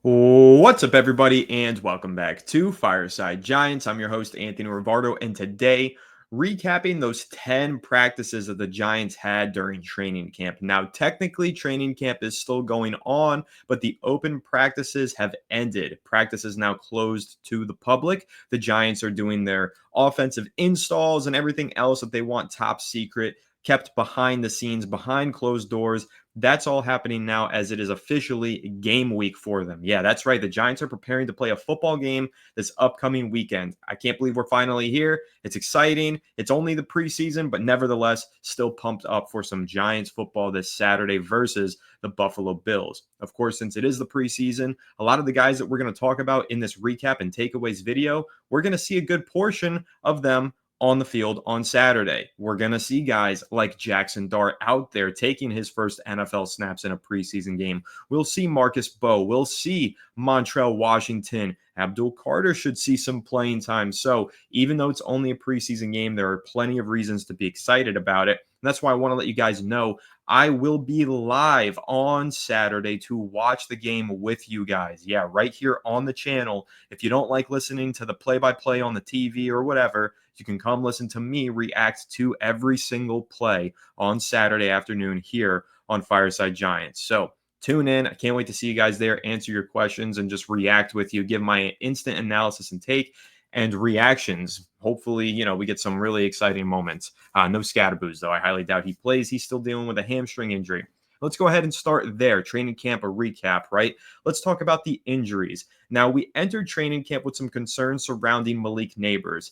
What's up, everybody, and welcome back to Fireside Giants. I'm your host, Anthony Rivardo, and today, recapping those 10 practices that the Giants had during training camp. Now, technically, training camp is still going on, but the open practices have ended. Practice is now closed to the public. The Giants are doing their offensive installs and everything else that they want top secret, kept behind the scenes, behind closed doors. That's all happening now as it is officially game week for them. Yeah, that's right. The Giants are preparing to play a football game this upcoming weekend. I can't believe we're finally here. It's exciting. It's only the preseason, but nevertheless, still pumped up for some Giants football this Saturday versus the Buffalo Bills. Of course, since it is the preseason, a lot of the guys that we're going to talk about in this recap and takeaways video, we're going to see a good portion of them on the field on Saturday. We're going to see guys like Jackson Dart out there taking his first NFL snaps in a preseason game. We'll see Marcus Bowe. We'll see Montrell Washington. Abdul Carter should see some playing time. So even though it's only a preseason game, there are plenty of reasons to be excited about it. And that's why I want to let you guys know I will be live on Saturday to watch the game with you guys. Yeah, right here on the channel. If you don't like listening to the play-by-play on the TV or whatever, you can come listen to me react to every single play on Saturday afternoon here on Fireside Giants. So tune in. I can't wait to see you guys there, answer your questions, and just react with you, give my instant analysis and take and reactions. Hopefully, we get some really exciting moments. No Scatterboos, though. I highly doubt he plays. He's still dealing with a hamstring injury. Let's go ahead and start there. Training camp, a recap, right? Let's talk about the injuries. Now, we entered training camp with some concerns surrounding Malik Neighbors.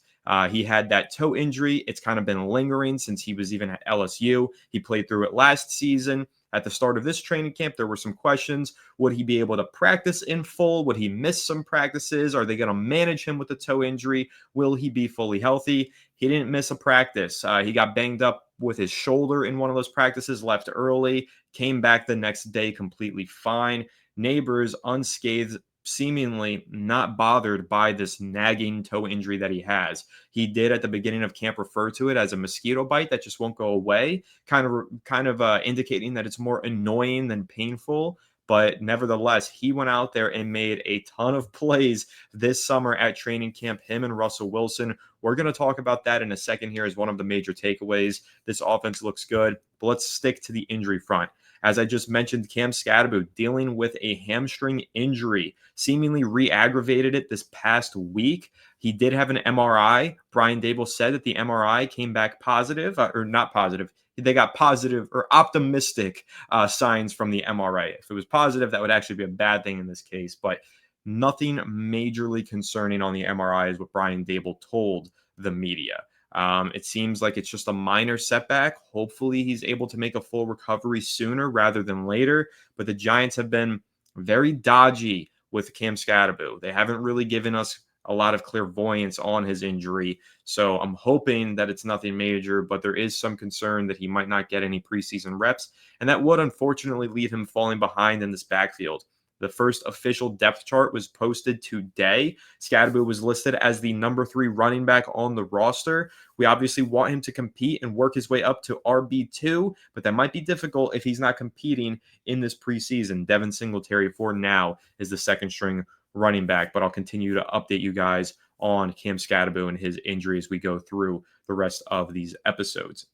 He had that toe injury. It's kind of been lingering since he was even at LSU. He played through it last season. At the start of this training camp, there were some questions. Would he be able to practice in full? Would he miss some practices? Are they going to manage him with a toe injury? Will he be fully healthy? He didn't miss a practice. He got banged up with his shoulder in one of those practices, left early, came back the next day completely fine. Neighbors unscathed, seemingly not bothered by this nagging toe injury that he has. He did at the beginning of camp refer to it as a mosquito bite that just won't go away, kind of indicating that it's more annoying than painful. But nevertheless, he went out there and made a ton of plays this summer at training camp, him and Russell Wilson. We're going to talk about that in a second here as one of the major takeaways. This offense looks good, but let's stick to the injury front. As I just mentioned, Cam Scatterboot dealing with a hamstring injury, seemingly re-aggravated it this past week. He did have an MRI. Brian Dable said that the MRI came back positive, or not positive. They got positive or optimistic signs from the MRI. If it was positive, that would actually be a bad thing in this case, but nothing majorly concerning on the MRI is what Brian Dable told the media. It seems like it's just a minor setback. Hopefully, he's able to make a full recovery sooner rather than later. But the Giants have been very dodgy with Cam Scatterboot. They haven't really given us a lot of clairvoyance on his injury. So I'm hoping that it's nothing major, but there is some concern that he might not get any preseason reps. And that would unfortunately leave him falling behind in this backfield. The first official depth chart was posted today. Scatterboot was listed as the number 3 running back on the roster. We obviously want him to compete and work his way up to RB2, but that might be difficult if he's not competing in this preseason. Devin Singletary, for now, is the second string running back, but I'll continue to update you guys on Cam Scatterboot and his injury as we go through the rest of these episodes.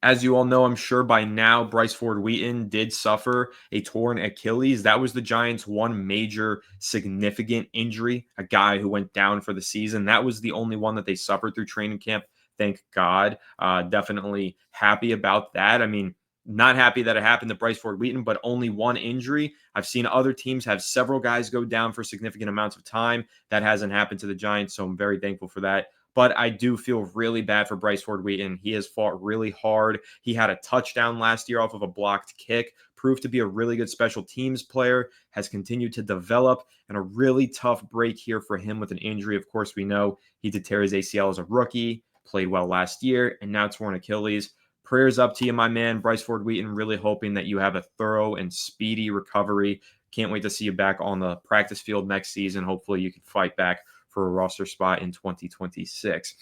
As you all know, I'm sure by now, Bryce Ford Wheaton did suffer a torn Achilles. That was the Giants' one major significant injury, a guy who went down for the season. That was the only one that they suffered through training camp. Thank God. Definitely happy about that. I mean, not happy that it happened to Bryce Ford Wheaton, but only one injury. I've seen other teams have several guys go down for significant amounts of time. That hasn't happened to the Giants, so I'm very thankful for that. But I do feel really bad for Bryce Ford Wheaton. He has fought really hard. He had a touchdown last year off of a blocked kick, proved to be a really good special teams player, has continued to develop, and a really tough break here for him with an injury. Of course, we know he did tear his ACL as a rookie, played well last year, and now torn Achilles. Prayers up to you, my man, Bryce Ford Wheaton. Really hoping that you have a thorough and speedy recovery. Can't wait to see you back on the practice field next season. Hopefully you can fight back for a roster spot in 2026.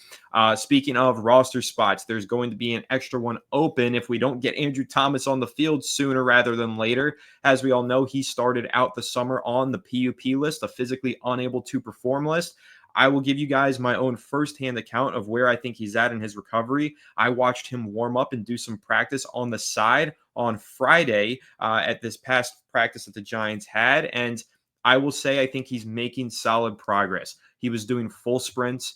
Speaking of roster spots, there's going to be an extra one open if we don't get Andrew Thomas on the field sooner rather than later. As we all know, he started out the summer on the PUP list, a physically unable to perform list. I will give you guys my own firsthand account of where I think he's at in his recovery. I watched him warm up and do some practice on the side on Friday at this past practice that the Giants had, and I will say I think he's making solid progress. He was doing full sprints.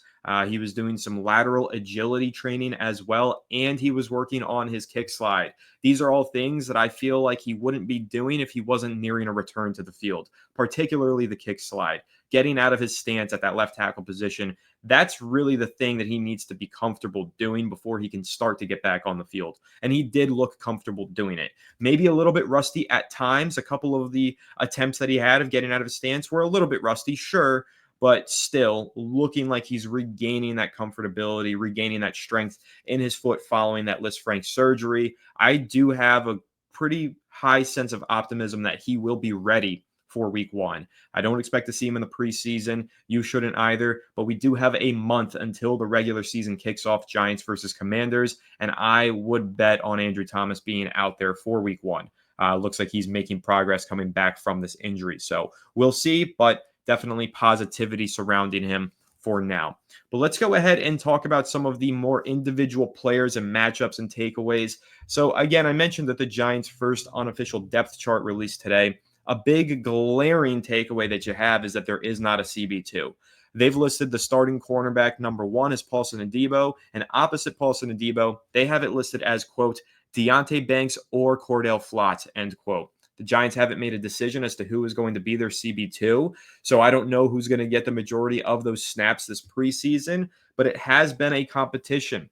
He was doing some lateral agility training as well, and he was working on his kick slide. These are all things that I feel like he wouldn't be doing if he wasn't nearing a return to the field, particularly the kick slide, getting out of his stance at that left tackle position. That's really the thing that he needs to be comfortable doing before he can start to get back on the field. And he did look comfortable doing it. Maybe a little bit rusty at times. A couple of the attempts that he had of getting out of his stance were a little bit rusty, sure, but still looking like he's regaining that comfortability, regaining that strength in his foot following that Lisfranc surgery. I do have a pretty high sense of optimism that he will be ready for week 1. I don't expect to see him in the preseason. You shouldn't either, but we do have a month until the regular season kicks off, Giants versus Commanders, and I would bet on Andrew Thomas being out there for week 1. Looks like he's making progress coming back from this injury. So we'll see, but definitely positivity surrounding him for now. But let's go ahead and talk about some of the more individual players and matchups and takeaways. So again, I mentioned that the Giants' first unofficial depth chart released today. A big glaring takeaway that you have is that there is not a CB2. They've listed the starting cornerback number 1 as Paulson Adebo, and opposite Paulson Adebo, they have it listed as, quote, Deonte Banks or Cordell Flott, end quote. The Giants haven't made a decision as to who is going to be their CB2, so I don't know who's going to get the majority of those snaps this preseason, but it has been a competition.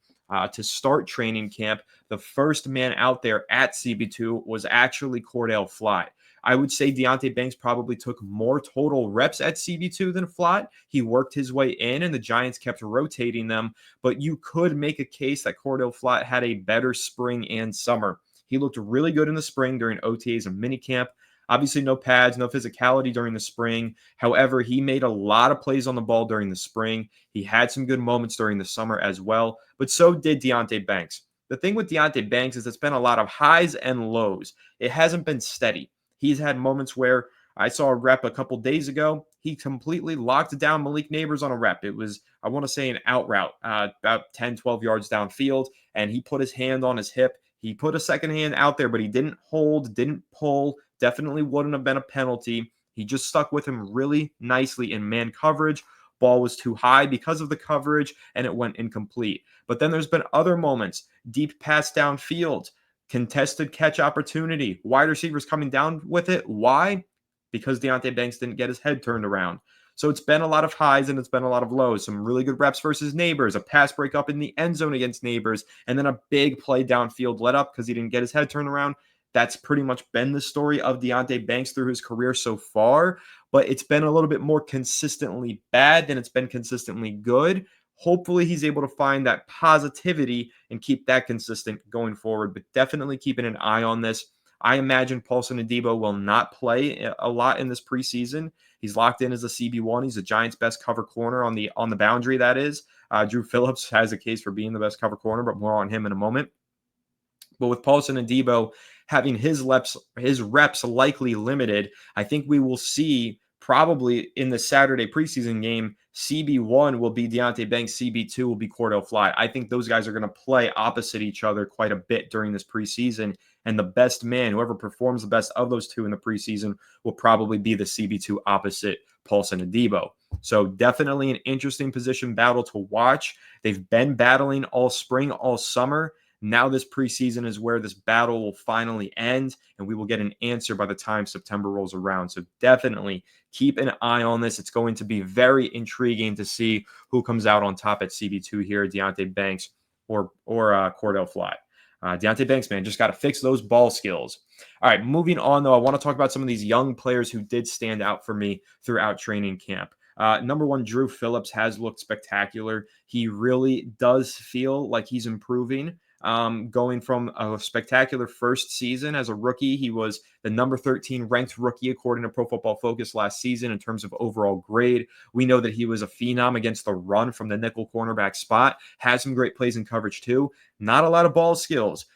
To start training camp, the first man out there at CB2 was actually Cordell Flott. I would say Deonte Banks probably took more total reps at CB2 than Flott. He worked his way in, and the Giants kept rotating them, but you could make a case that Cordell Flott had a better spring and summer. He looked really good in the spring during OTAs and minicamp. Obviously, no pads, no physicality during the spring. However, he made a lot of plays on the ball during the spring. He had some good moments during the summer as well, but so did Deonte Banks. The thing with Deonte Banks is it's been a lot of highs and lows. It hasn't been steady. He's had moments where I saw a rep a couple days ago. He completely locked down Malik Neighbors on a rep. It was, I want to say, an out route about 10, 12 yards downfield, and he put his hand on his hip. He put a second hand out there, but he didn't hold, didn't pull, definitely wouldn't have been a penalty. He just stuck with him really nicely in man coverage. Ball was too high because of the coverage, and it went incomplete. But then there's been other moments, deep pass downfield, contested catch opportunity, wide receivers coming down with it. Why? Because Deonte Banks didn't get his head turned around. So it's been a lot of highs and it's been a lot of lows. Some really good reps versus Neighbors, a pass break up in the end zone against Neighbors, and then a big play downfield let up because he didn't get his head turned around. That's pretty much been the story of Deonte Banks through his career so far, but it's been a little bit more consistently bad than it's been consistently good. Hopefully he's able to find that positivity and keep that consistent going forward, but definitely keeping an eye on this. I imagine Paulson Adebo will not play a lot in this preseason. He's locked in as a CB1. He's the Giants' best cover corner on the boundary, that is. Drew Phillips has a case for being the best cover corner, but more on him in a moment. But with Paulson Adebo having his reps likely limited, I think we will see probably in the Saturday preseason game, CB1 will be Deonte Banks, CB2 will be Cordell Flott. I think those guys are going to play opposite each other quite a bit during this preseason, and the best man, whoever performs the best of those two in the preseason, will probably be the CB2 opposite Paulson Adebo. So definitely an interesting position battle to watch. They've been battling all spring, all summer. Now this preseason is where this battle will finally end, and we will get an answer by the time September rolls around. So definitely keep an eye on this. It's going to be very intriguing to see who comes out on top at CB2 here, Deonte Banks or Cordell Flott. Deonte Banks, man, just got to fix those ball skills. All right, moving on, though, I want to talk about some of these young players who did stand out for me throughout training camp. Number one, Drew Phillips has looked spectacular. He really does feel like he's improving. going from a spectacular first season as a rookie. He was the number 13 ranked rookie according to Pro Football Focus last season in terms of overall grade. We know that he was a phenom against the run from the nickel cornerback spot, had some great plays in coverage too. Not a lot of ball skills.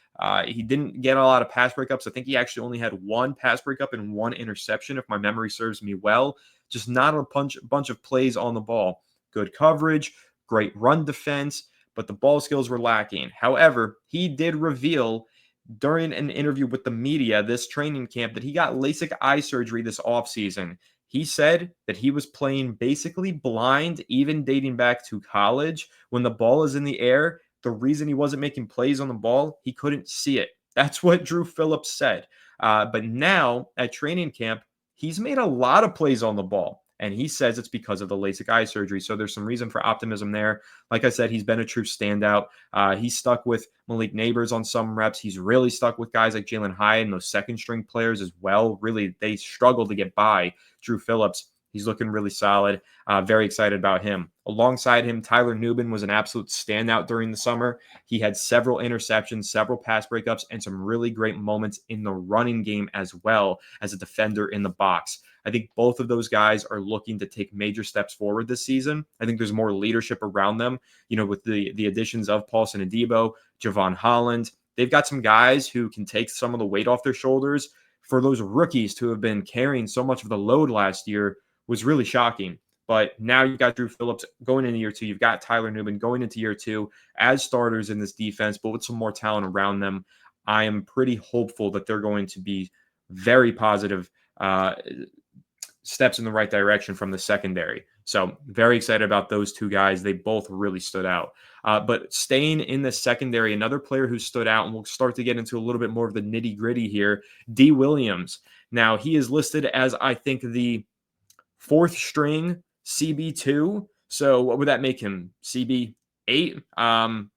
He didn't get a lot of pass breakups. I think he actually only had one pass breakup and one interception, if my memory serves me well. Just not a bunch of plays on the ball. Good coverage, great run defense, but the ball skills were lacking. However, he did reveal during an interview with the media this training camp that he got LASIK eye surgery this offseason. He said that he was playing basically blind, even dating back to college. When the ball is in the air, the reason he wasn't making plays on the ball, he couldn't see it. That's what Drew Phillips said. But now at training camp, he's made a lot of plays on the ball. And he says it's because of the LASIK eye surgery. So there's some reason for optimism there. Like I said, he's been a true standout. He's stuck with Malik Neighbors on some reps. He's really stuck with guys like Jalen Hyatt and those second string players as well. Really, they struggle to get by Drew Phillips. He's looking really solid. Very excited about him. Alongside him, Tyler Nubin was an absolute standout during the summer. He had several interceptions, several pass breakups, and some really great moments in the running game as well as a defender in the box. I think both of those guys are looking to take major steps forward this season. I think there's more leadership around them, with the additions of Paulson Adebo, Javon Holland. They've got some guys who can take some of the weight off their shoulders. For those rookies to have been carrying so much of the load last year was really shocking. But now you've got Drew Phillips going into year two. You've got Tyler Nubin going into year two as starters in this defense, but with some more talent around them. I am pretty hopeful that they're going to be very positive steps in the right direction from the secondary. So very excited about those two guys. They both really stood out. But staying in the secondary, another player who stood out, and we'll start to get into a little bit more of the nitty gritty here, D. Williams. Now, he is listed as, I think, the fourth string CB2. So what would that make him? CB8?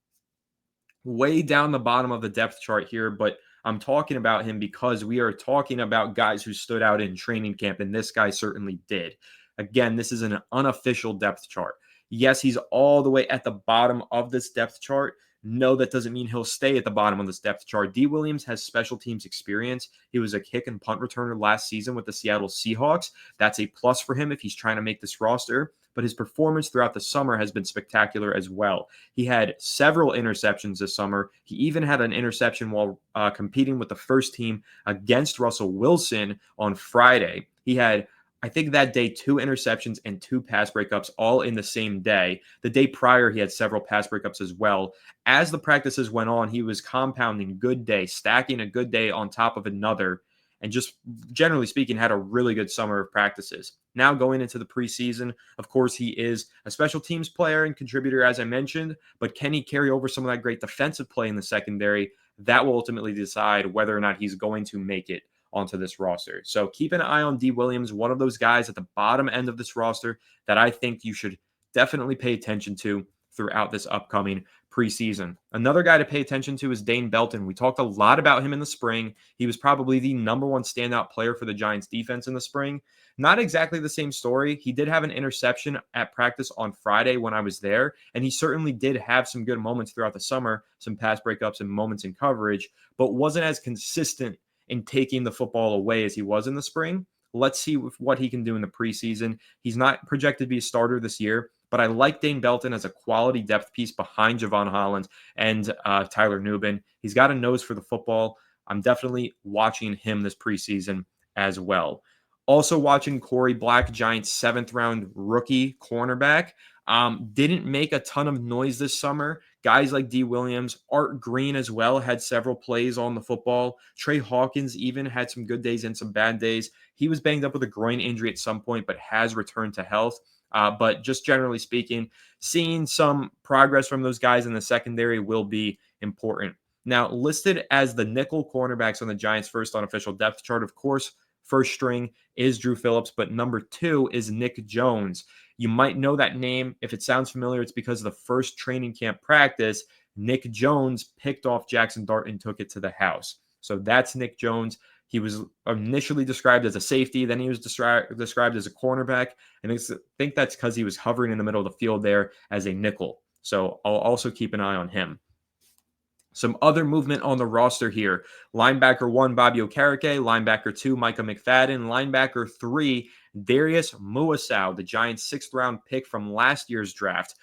Way down the bottom of the depth chart here, but I'm talking about him because we are talking about guys who stood out in training camp, and this guy certainly did. Again, this is an unofficial depth chart. Yes, he's all the way at the bottom of this depth chart. No, that doesn't mean he'll stay at the bottom of this depth chart. D. Williams has special teams experience. He was a kick and punt returner last season with the Seattle Seahawks. That's a plus for him if he's trying to make this roster. But his performance throughout the summer has been spectacular as well. He had several interceptions this summer. He even had an interception while competing with the first team against Russell Wilson on Friday. He had, I think that day, 2 interceptions and 2 pass breakups all in the same day. The day prior, he had several pass breakups as well. As the practices went on, he was compounding good day, stacking a good day on top of another, and just generally speaking, had a really good summer of practices. Now going into the preseason, of course, he is a special teams player and contributor, as I mentioned, but can he carry over some of that great defensive play in the secondary? That will ultimately decide whether or not he's going to make it onto this roster. So keep an eye on D. Williams, one of those guys at the bottom end of this roster that I think you should definitely pay attention to throughout this upcoming preseason. Another guy to pay attention to is Dane Belton. We talked a lot about him in the spring. He was probably the number one standout player for the Giants defense in the spring. Not exactly the same story. He did have an interception at practice on Friday when I was there, and he certainly did have some good moments throughout the summer, some pass breakups and moments in coverage, but wasn't as consistent in taking the football away as he was in the spring. Let's see what he can do in the preseason. He's not projected to be a starter this year, but I like Dane Belton as a quality depth piece behind Javon Holland and Tyler Nubin. He's got a nose for the football. I'm definitely watching him this preseason as well. Also watching Corey Black, Giants 7th round rookie cornerback. Didn't make a ton of noise this summer. Guys like D. Williams, Art Green as well had several plays on the football. Trey Hawkins even had some good days and some bad days. He was banged up with a groin injury at some point, but has returned to health. But just generally speaking, seeing some progress from those guys in the secondary will be important. Now, listed as the nickel cornerbacks on the Giants' first unofficial depth chart, of course, first string is Drew Phillips, but number 2 is Nick Jones. You might know that name. If it sounds familiar, it's because of the first training camp practice, Nick Jones picked off Jackson Dart and took it to the house. So that's Nick Jones. He was initially described as a safety. Then he was described as a cornerback. And I think that's because he was hovering in the middle of the field there as a nickel. So I'll also keep an eye on him. Some other movement on the roster here. Linebacker 1, Bobby Okereke. Linebacker 2, Micah McFadden. Linebacker 3, Darius Muasau, the Giants' sixth-round pick from last year's draft.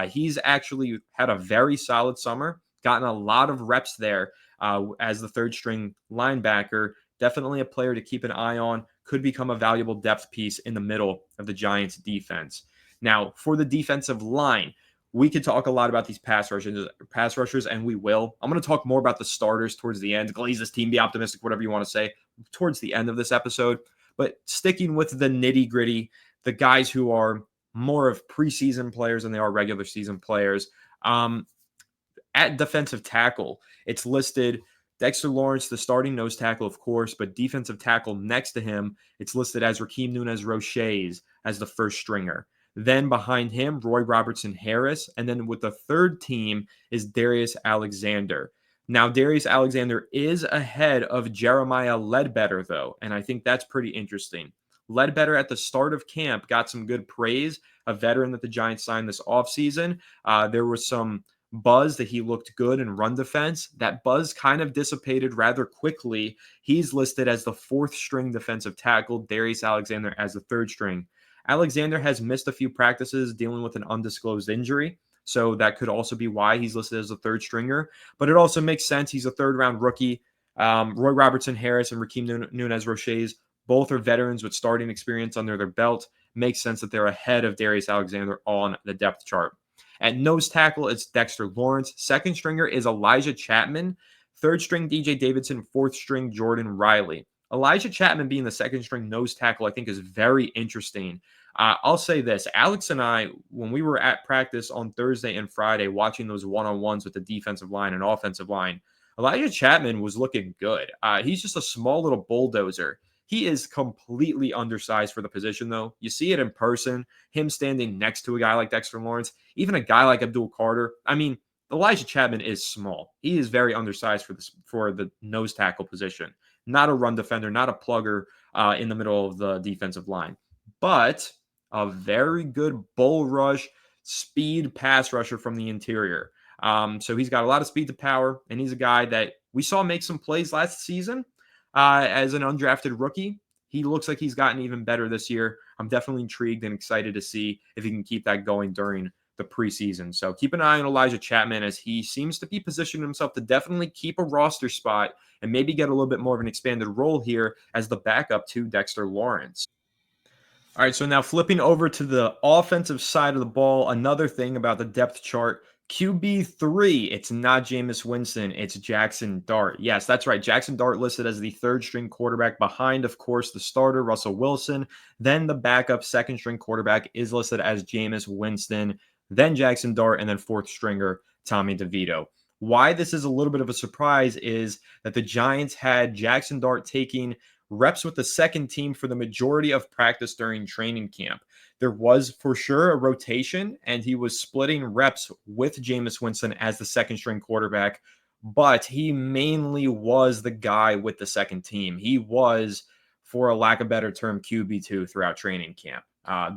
He's actually had a very solid summer, gotten a lot of reps there as the third-string linebacker. Definitely a player to keep an eye on. Could become a valuable depth piece in the middle of the Giants' defense. Now, for the defensive line, we could talk a lot about these pass rushers, and we will. I'm going to talk more about the starters towards the end. Glaze this team, be optimistic, whatever you want to say, towards the end of this episode. But sticking with the nitty gritty, the guys who are more of preseason players than they are regular season players. At defensive tackle, it's listed Dexter Lawrence, the starting nose tackle, of course, but defensive tackle next to him, it's listed as Rakeem Nunez-Roches as the first stringer. Then behind him, Roy Robertson Harris. And then with the third team is Darius Alexander. Now, Darius Alexander is ahead of Jeremiah Ledbetter, though, and I think that's pretty interesting. Ledbetter at the start of camp got some good praise, a veteran that the Giants signed this offseason. There was some buzz that he looked good in run defense. That buzz kind of dissipated rather quickly. He's listed as the fourth string defensive tackle, Darius Alexander as the third string. Alexander has missed a few practices dealing with an undisclosed injury, so that could also be why he's listed as a third stringer. But it also makes sense. He's a third-round rookie. Roy Robertson Harris and Rakeem Nunez-Roches, both are veterans with starting experience under their belt. Makes sense that they're ahead of Darius Alexander on the depth chart. At nose tackle, it's Dexter Lawrence. Second stringer is Elijah Chapman. Third string, DJ Davidson. Fourth string, Jordan Riley. Elijah Chapman being the second string nose tackle, I think, is very interesting. I'll say this. Alex and I, when we were at practice on Thursday and Friday watching those one-on-ones with the defensive line and offensive line, Elijah Chapman was looking good. He's just a small little bulldozer. He is completely undersized for the position, though. You see it in person, him standing next to a guy like Dexter Lawrence, even a guy like Abdul Carter. I mean, Elijah Chapman is small. He is very undersized for the nose tackle position. Not a run defender, not a plugger in the middle of the defensive line, but a very good bull rush, speed pass rusher from the interior. So he's got a lot of speed to power, and he's a guy that we saw make some plays last season as an undrafted rookie. He looks like he's gotten even better this year. I'm definitely intrigued and excited to see if he can keep that going during the preseason. So keep an eye on Elijah Chapman as he seems to be positioning himself to definitely keep a roster spot and maybe get a little bit more of an expanded role here as the backup to Dexter Lawrence. All right, so now flipping over to the offensive side of the ball, another thing about the depth chart, QB3, it's not Jameis Winston, it's Jackson Dart. Yes, that's right. Jackson Dart listed as the third string quarterback behind, of course, the starter, Russell Wilson. Then the backup second string quarterback is listed as Jameis Winston, then Jackson Dart, and then fourth stringer, Tommy DeVito. Why this is a little bit of a surprise is that the Giants had Jackson Dart taking reps with the second team for the majority of practice during training camp. There was for sure a rotation, and he was splitting reps with Jameis Winston as the second string quarterback, but he mainly was the guy with the second team. He was, for a lack of better term, QB2 throughout training camp.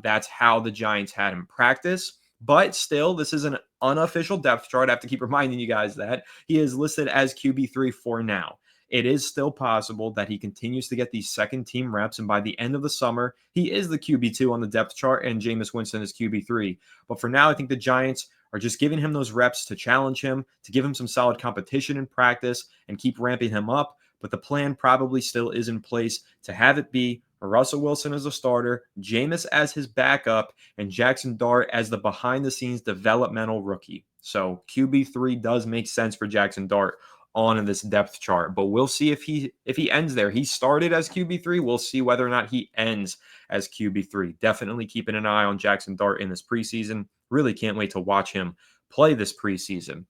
That's how the Giants had him practice. But still, this is an unofficial depth chart. I have to keep reminding you guys that he is listed as QB3 for now. It is still possible that he continues to get these second team reps, and by the end of the summer, he is the QB2 on the depth chart, and Jameis Winston is QB3. But for now, I think the Giants are just giving him those reps to challenge him, to give him some solid competition in practice, and keep ramping him up. But the plan probably still is in place to have it be Russell Wilson as a starter, Jameis as his backup, and Jackson Dart as the behind-the-scenes developmental rookie. So QB3 does make sense for Jackson Dart on this depth chart, but we'll see if he ends there. He started as QB3. We'll see whether or not he ends as QB3. Definitely keeping an eye on Jackson Dart in this preseason. Really can't wait to watch him play this preseason.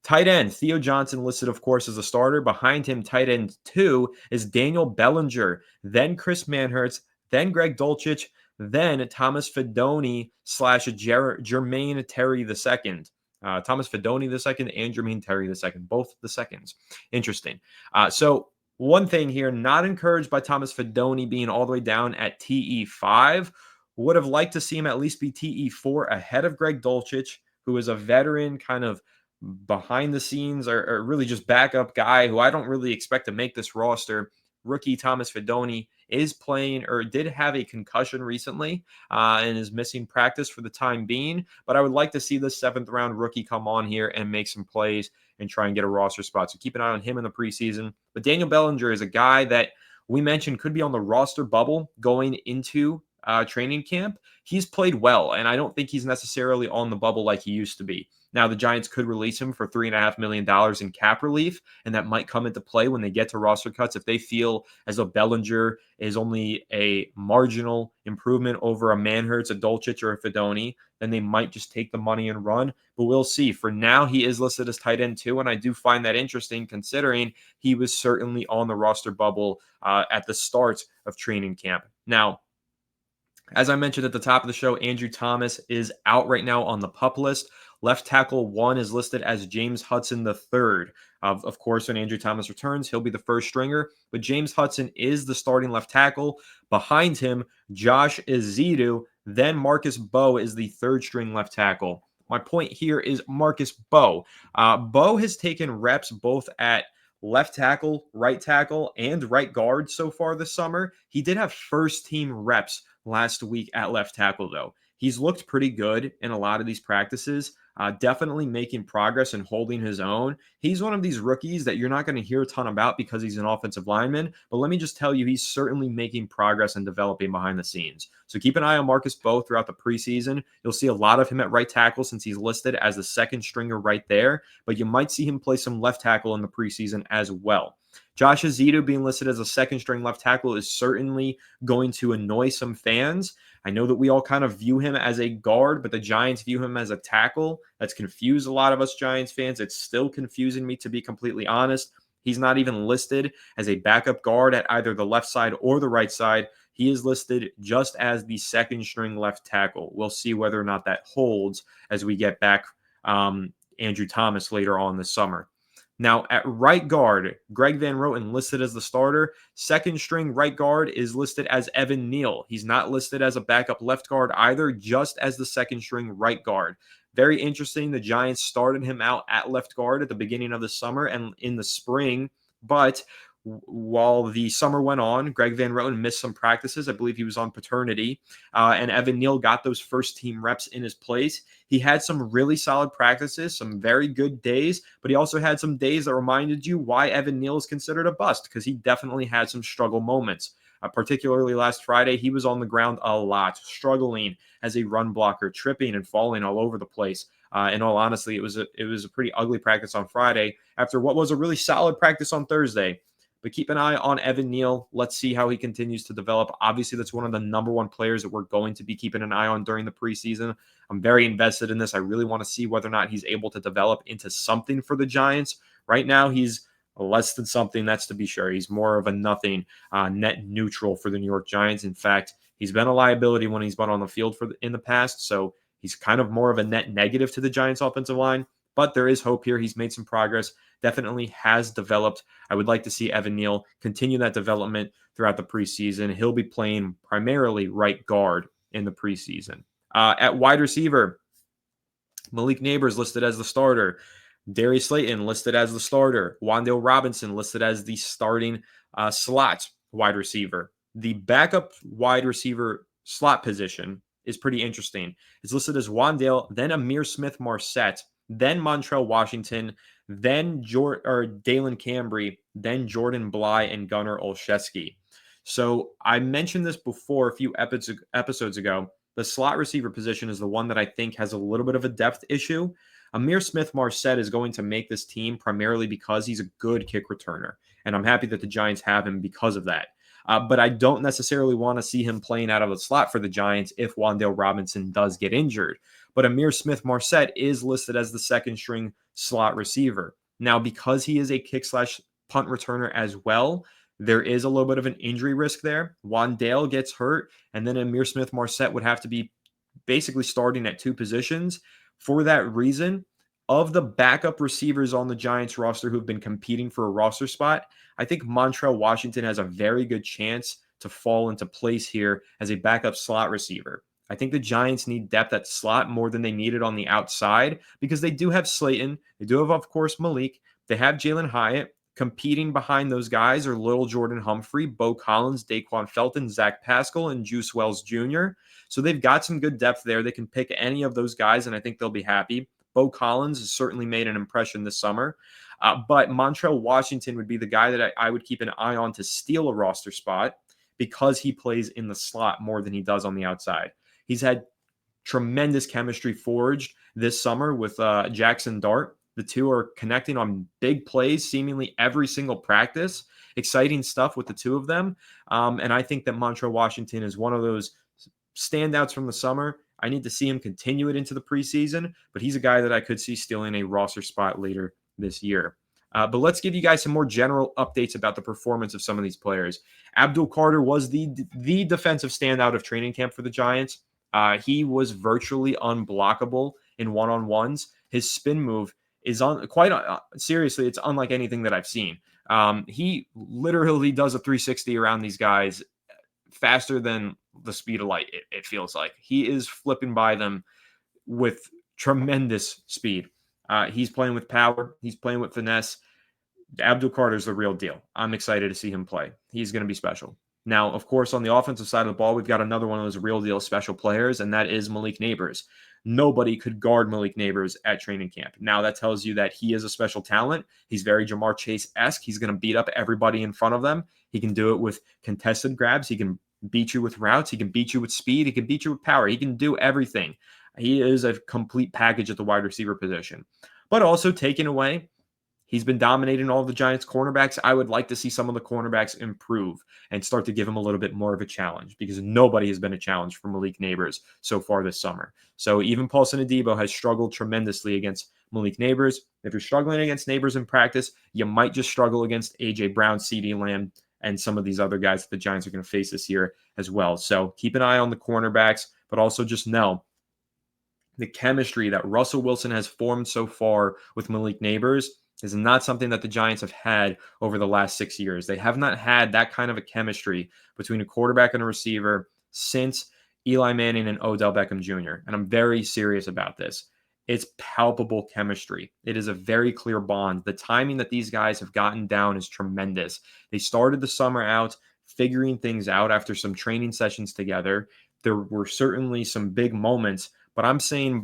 Tight end, Theo Johnson listed, of course, as a starter. Behind him, tight end 2 is Daniel Bellinger, then Chris Manhertz, then Greg Dulcich, then Thomas Fidone / Jermaine Terry II. Thomas Fidone II and Jermaine Terry II, both the seconds. Interesting. So one thing here, not encouraged by Thomas Fidone being all the way down at TE5. Would have liked to see him at least be TE4 ahead of Greg Dulcich, who is a veteran kind of behind the scenes or really just backup guy who I don't really expect to make this roster. Rookie Thomas Fidone is playing or did have a concussion recently and is missing practice for the time being. But I would like to see the 7th-round rookie come on here and make some plays and try and get a roster spot. So keep an eye on him in the preseason. But Daniel Bellinger is a guy that we mentioned could be on the roster bubble going into training camp. He's played well, and I don't think he's necessarily on the bubble like he used to be. Now, the Giants could release him for $3.5 million in cap relief, and that might come into play when they get to roster cuts. If they feel as though Bellinger is only a marginal improvement over a Manhurts, a Dulcich, or a Fidone, then they might just take the money and run. But we'll see. For now, he is listed as tight end 2, and I do find that interesting considering he was certainly on the roster bubble at the start of training camp. Now, as I mentioned at the top of the show, Andrew Thomas is out right now on the PUP list. Left tackle 1 is listed as James Hudson III. Of course, when Andrew Thomas returns, he'll be the first stringer, but James Hudson is the starting left tackle. Behind him, Josh Ezeudu, then Marcus Bowe is the 3rd-string left tackle. My point here is Marcus Bowe. Bowe has taken reps both at left tackle, and right guard so far this summer. He did have first-team reps last week at left tackle, though. He's looked pretty good in a lot of these practices, definitely making progress and holding his own. He's one of these rookies that you're not going to hear a ton about because he's an offensive lineman, but let me just tell you, he's certainly making progress and developing behind the scenes. So keep an eye on Marcus Bowe throughout the preseason. You'll see a lot of him at right tackle since he's listed as the 2nd stringer right there, but you might see him play some left tackle in the preseason as well. Josh Ezeudu being listed as a 2nd-string left tackle is certainly going to annoy some fans. I know that we all kind of view him as a guard, but the Giants view him as a tackle. That's confused a lot of us Giants fans. It's still confusing me, to be completely honest. He's not even listed as a backup guard at either the left side or the right side. He is listed just as the 2nd-string left tackle. We'll see whether or not that holds as we get back Andrew Thomas later on this summer. Now, at right guard, Greg Van Roten listed as the starter. 2nd-string right guard is listed as Evan Neal. He's not listed as a backup left guard either, just as the 2nd-string right guard. Very interesting. The Giants started him out at left guard at the beginning of the summer and in the spring, but while the summer went on, Greg Van Roten missed some practices. I believe he was on paternity, and Evan Neal got those first-team reps in his place. He had some really solid practices, some very good days, but he also had some days that reminded you why Evan Neal is considered a bust, because he definitely had some struggle moments. Particularly last Friday, he was on the ground a lot, struggling as a run blocker, tripping and falling all over the place. In all honesty, it was a pretty ugly practice on Friday after what was a really solid practice on Thursday. But keep an eye on Evan Neal. Let's see how he continues to develop. Obviously, that's one of the number 1 players that we're going to be keeping an eye on during the preseason. I'm very invested in this. I really want to see whether or not he's able to develop into something for the Giants. Right now, he's less than something, that's to be sure. He's more of a nothing, net neutral for the New York Giants. In fact, he's been a liability when he's been on the field in the past, so he's kind of more of a net negative to the Giants' offensive line. But there is hope here. He's made some progress, definitely has developed. I would like to see Evan Neal continue that development throughout the preseason. He'll be playing primarily right guard in the preseason. At wide receiver, Malik Neighbors listed as the starter. Darius Slayton listed as the starter. Wan'Dale Robinson listed as the starting slot wide receiver. The backup wide receiver slot position is pretty interesting. It's listed as Wan'Dale, then Amir Smith-Marset, then Montrell Washington, then Dalen Cambry, then Jordan Bly, and Gunnar Olszewski. So I mentioned this before a few episodes ago. The slot receiver position is the one that I think has a little bit of a depth issue. Amir Smith-Marset is going to make this team primarily because he's a good kick returner, and I'm happy that the Giants have him because of that. But I don't necessarily want to see him playing out of the slot for the Giants if Wan'Dale Robinson does get injured. But Amir Smith-Marset is listed as the 2nd-string slot receiver. Now, because he is a kick/punt returner as well, there is a little bit of an injury risk there. Wan'Dale gets hurt, and then Amir Smith-Marset would have to be basically starting at 2 positions. For that reason, of the backup receivers on the Giants roster who've been competing for a roster spot, I think Montrell Washington has a very good chance to fall into place here as a backup slot receiver. I think the Giants need depth at slot more than they needed on the outside because they do have Slayton. They do have, of course, Malik. They have Jalen Hyatt. Competing behind those guys are Little Jordan Humphrey, Bo Collins, Daquan Felton, Zach Pascal, and Juice Wells Jr. So they've got some good depth there. They can pick any of those guys, and I think they'll be happy. Bo Collins has certainly made an impression this summer. But Montrell Washington would be the guy that I would keep an eye on to steal a roster spot because he plays in the slot more than he does on the outside. He's had tremendous chemistry forged this summer with Jackson Dart. The two are connecting on big plays seemingly every single practice. Exciting stuff with the two of them. And I think that Montrell Washington is one of those standouts from the summer. I need to see him continue it into the preseason, but he's a guy that I could see stealing a roster spot later this year. But let's give you guys some more general updates about the performance of some of these players. Abdul Carter was the defensive standout of training camp for the Giants. He was virtually unblockable in one-on-ones. His spin move is seriously, it's unlike anything that I've seen. He literally does a 360 around these guys faster than the speed of light, it feels like. He is flipping by them with tremendous speed. He's playing with power. He's playing with finesse. Abdul Carter's the real deal. I'm excited to see him play. He's going to be special. Now, of course, on the offensive side of the ball, we've got another one of those real deal special players, and that is Malik Nabers. Nobody could guard Malik Nabers at training camp. Now, that tells you that he is a special talent. He's very Jamar Chase-esque. He's going to beat up everybody in front of them. He can do it with contested grabs. He can beat you with routes. He can beat you with speed. He can beat you with power. He can do everything. He is a complete package at the wide receiver position. But also taking away, he's been dominating all of the Giants' cornerbacks. I would like to see some of the cornerbacks improve and start to give him a little bit more of a challenge because nobody has been a challenge for Malik Nabers so far this summer. So even Paulson Adebo has struggled tremendously against Malik Nabers. If you're struggling against Nabers in practice, you might just struggle against A.J. Brown, CeeDee Lamb, and some of these other guys that the Giants are going to face this year as well. So keep an eye on the cornerbacks, but also just know the chemistry that Russell Wilson has formed so far with Malik Nabers is not something that the Giants have had over the last 6 years. They have not had that kind of a chemistry between a quarterback and a receiver since Eli Manning and Odell Beckham Jr. And I'm very serious about this. It's palpable chemistry. It is a very clear bond. The timing that these guys have gotten down is tremendous. They started the summer out figuring things out after some training sessions together. There were certainly some big moments, but I'm saying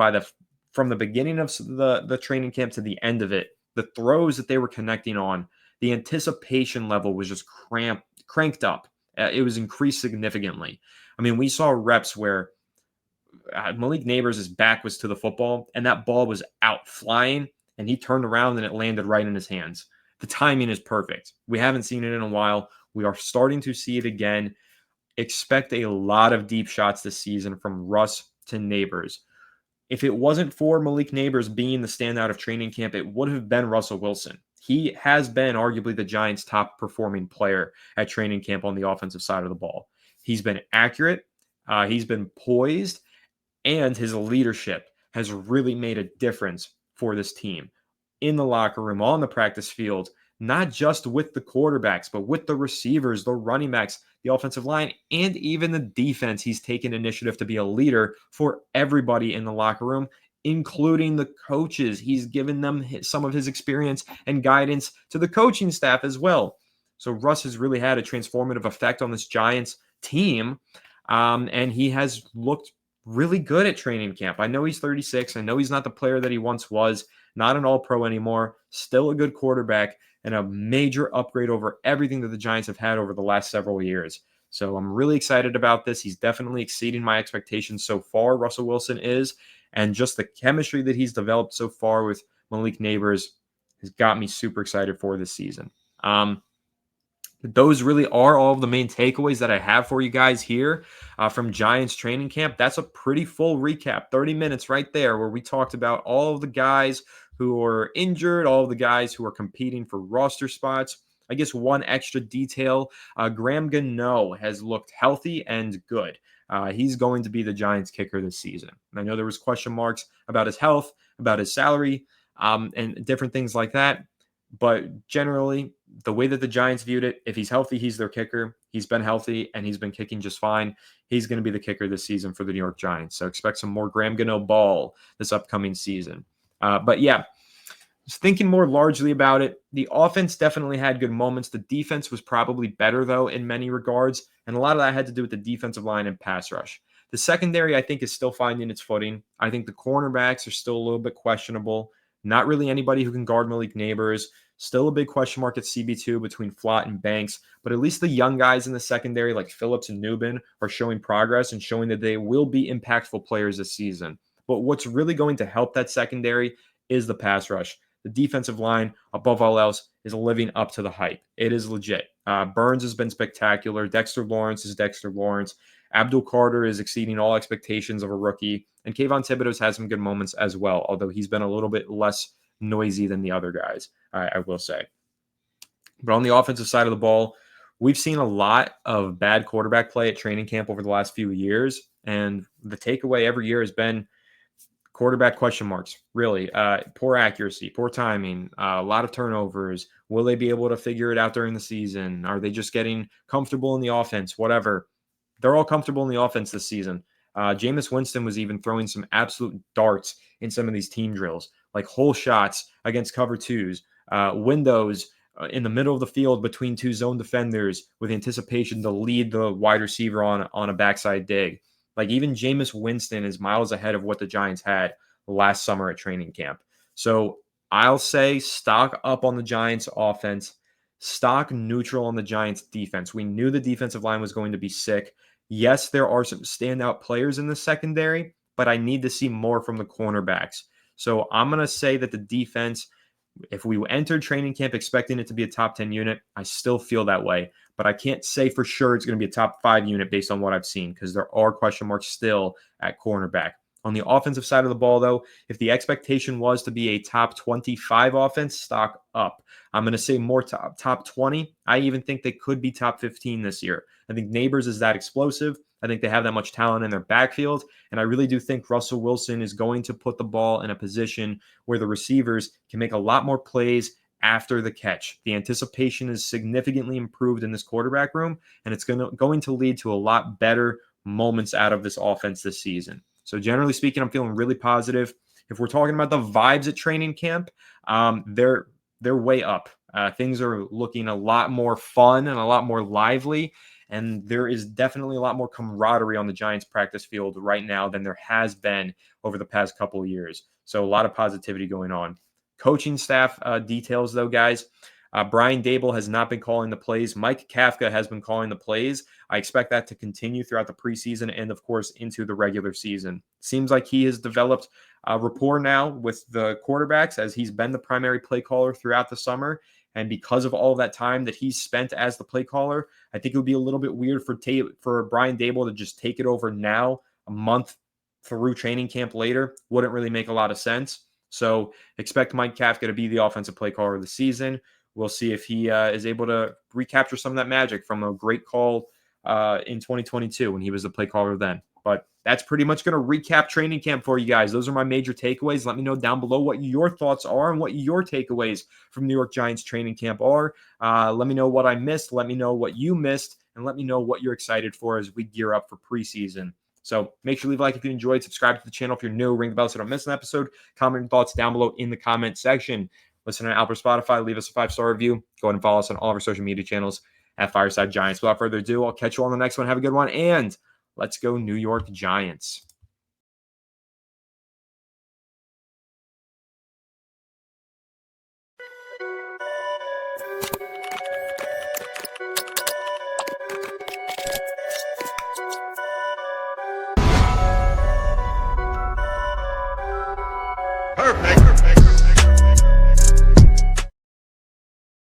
from the beginning of the training camp to the end of it, the throws that they were connecting on, the anticipation level was just cranked up. It was increased significantly. I mean, we saw reps where Malik Nabers' back was to the football, and that ball was out flying, and he turned around and it landed right in his hands. The timing is perfect. We haven't seen it in a while. We are starting to see it again. Expect a lot of deep shots this season from Russ to Nabers. If it wasn't for Malik Nabers being the standout of training camp, it would have been Russell Wilson. He has been arguably the Giants' top performing player at training camp on the offensive side of the ball. He's been accurate. He's been poised. And his leadership has really made a difference for this team in the locker room, on the practice field, not just with the quarterbacks, but with the receivers, the running backs, the offensive line, and even the defense. He's taken initiative to be a leader for everybody in the locker room, including the coaches. He's given them some of his experience and guidance to the coaching staff as well. So Russ has really had a transformative effect on this Giants team, and he has looked really good at training camp. I know he's 36. I know he's not the player that he once was, not an all-pro anymore, still a good quarterback, and a major upgrade over everything that the Giants have had over the last several years. So I'm really excited about this. He's definitely exceeding my expectations so far, Russell Wilson is, and just the chemistry that he's developed so far with Malik Nabers has got me super excited for this season. Those really are all of the main takeaways that I have for you guys here from Giants training camp. That's a pretty full recap, 30 minutes right there, where we talked about all of the guys who are injured, all of the guys who are competing for roster spots. I guess one extra detail, Graham Gano has looked healthy and good. He's going to be the Giants kicker this season. And I know there was question marks about his health, about his salary, and different things like that. But generally, the way that the Giants viewed it, if he's healthy, he's their kicker. He's been healthy and he's been kicking just fine. He's going to be the kicker this season for the New York Giants. So expect some more Graham Gano ball this upcoming season. But yeah, just thinking more largely about it, the offense definitely had good moments. The defense was probably better, though, in many regards. And a lot of that had to do with the defensive line and pass rush. The secondary, I think, is still finding its footing. I think the cornerbacks are still a little bit questionable. Not really anybody who can guard Malik Neighbors. Still a big question mark at CB2 between Flott and Banks. But at least the young guys in the secondary, like Phillips and Newbin, are showing progress and showing that they will be impactful players this season. But what's really going to help that secondary is the pass rush. The defensive line, above all else, is living up to the hype. It is legit. Burns has been spectacular. Dexter Lawrence is Dexter Lawrence. Abdul Carter is exceeding all expectations of a rookie. And Kayvon Thibodeau's had some good moments as well, although he's been a little bit less noisy than the other guys, I will say. But on the offensive side of the ball, we've seen a lot of bad quarterback play at training camp over the last few years. And the takeaway every year has been quarterback question marks, really. Poor accuracy, poor timing, a lot of turnovers. Will they be able to figure it out during the season? Are they just getting comfortable in the offense? Whatever. They're all comfortable in the offense this season. Jameis Winston was even throwing some absolute darts in some of these team drills, like hole shots against cover twos, windows in the middle of the field between two zone defenders with anticipation to lead the wide receiver on a backside dig. Like even Jameis Winston is miles ahead of what the Giants had last summer at training camp. So I'll say stock up on the Giants offense, stock neutral on the Giants defense. We knew the defensive line was going to be sick. Yes, there are some standout players in the secondary, but I need to see more from the cornerbacks. So I'm going to say that the defense, if we entered training camp expecting it to be a top 10 unit, I still feel that way. But I can't say for sure it's going to be a top 5 unit based on what I've seen because there are question marks still at cornerback. On the offensive side of the ball, though, if the expectation was to be a top 25 offense, stock up. I'm going to say more top 20. I even think they could be top 15 this year. I think Neighbors is that explosive. I think they have that much talent in their backfield. And I really do think Russell Wilson is going to put the ball in a position where the receivers can make a lot more plays after the catch. The anticipation is significantly improved in this quarterback room, and it's going to lead to a lot better moments out of this offense this season. So generally speaking, I'm feeling really positive. If we're talking about the vibes at training camp, they're way up. Things are looking a lot more fun and a lot more lively. And there is definitely a lot more camaraderie on the Giants practice field right now than there has been over the past couple of years. So a lot of positivity going on. Coaching staff details, though, guys. Brian Dable has not been calling the plays. Mike Kafka has been calling the plays. I expect that to continue throughout the preseason and, of course, into the regular season. Seems like he has developed a rapport now with the quarterbacks as he's been the primary play caller throughout the summer. And because of all of that time that he's spent as the play caller, I think it would be a little bit weird for Brian Dable to just take it over now, a month through training camp later. Wouldn't really make a lot of sense. So expect Mike Kafka to be the offensive play caller of the season. We'll see if he is able to recapture some of that magic from a great call in 2022 when he was the play caller then. But that's pretty much going to recap training camp for you guys. Those are my major takeaways. Let me know down below what your thoughts are and what your takeaways from New York Giants training camp are. Let me know what I missed. Let me know what you missed. And let me know what you're excited for as we gear up for preseason. So make sure to leave a like if you enjoyed. Subscribe to the channel if you're new. Ring the bell so you don't miss an episode. Comment your thoughts down below in the comment section. Listen to Apple or Spotify. Leave us a 5-star review. Go ahead and follow us on all of our social media channels at Fireside Giants. Without further ado, I'll catch you on the next one. Have a good one. And let's go New York Giants. Perfect.